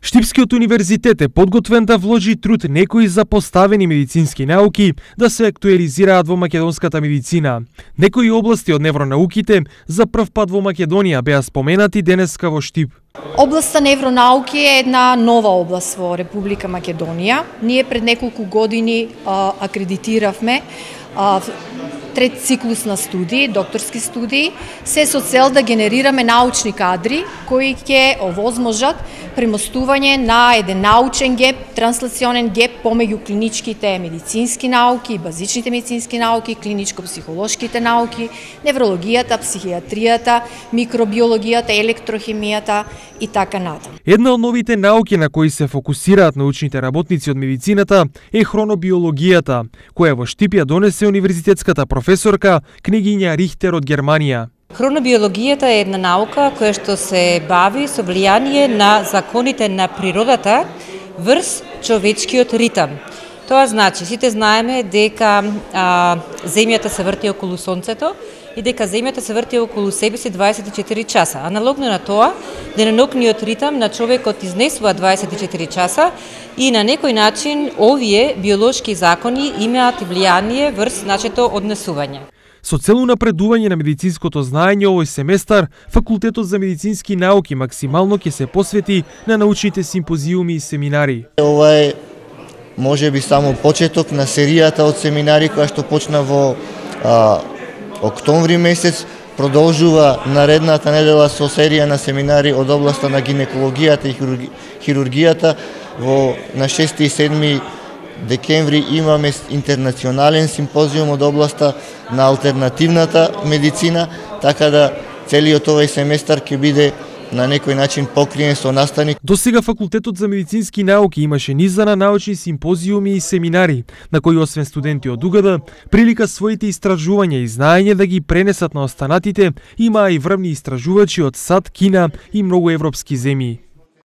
Штипскиот универзитет е подготвен да вложи труд некои запоставени медицински науки да се актуализираат во македонската медицина. Некои области од невронауките за прв пат во Македонија беа споменати денеска во Штип. Областа невронауки е една нова област во Република Македонија. Ние пред неколку години акредитиравме трет циклус на студии, докторски студии, се со цел да генерираме научни кадри кои ќе овозможат премостување на еден научен геп, транслационен геп помеѓу клиничките медицински науки, базичните медицински науки, клиничко-психолошките науки, неврологијата, психијатријата, микробиологијата, електрохемијата и така натаму. Една од новите науки на кои се фокусираат научните работници од медицината е хронобиологијата, која во Штип ја донесе универзитетската професорка книгиња Рихтер од Германија. Хронобиологијата е една наука која што се бави со влијание на законите на природата врз човечкиот ритам. Тоа значи, сите знаеме дека Земјата се врти околу Сонцето и дека Земјата се врти околу себе си 24 часа. Аналогно на тоа, денонокниот ритам на човекот изнесува 24 часа и на некој начин овие биолошки закони имаат влијание врз начето однесување. Со цел напредување на медицинското знаење овој семестар, Факултетот за медицински науки максимално ќе се посвети на научните симпозиуми и семинари. Ова е можеби само почеток на серијата од семинари која што почна во октомври месец, продолжува наредната недела со серија на семинари од областа на гинекологијата и хирургијата. На 6 и 7 декември имаме интернационален симпозиум од областа на алтернативната медицина, така да целиот овој семестар ќе биде на некој начин покриен со наставник. Досега Факултетот за медицински науки имаше низа на научни симпозиуми и семинари, на кои освен студенти од УГД, прилика своите истражувања и знаење да ги пренесат на останатите, имаа и врвни истражувачи од САД, Кина и многу европски земји.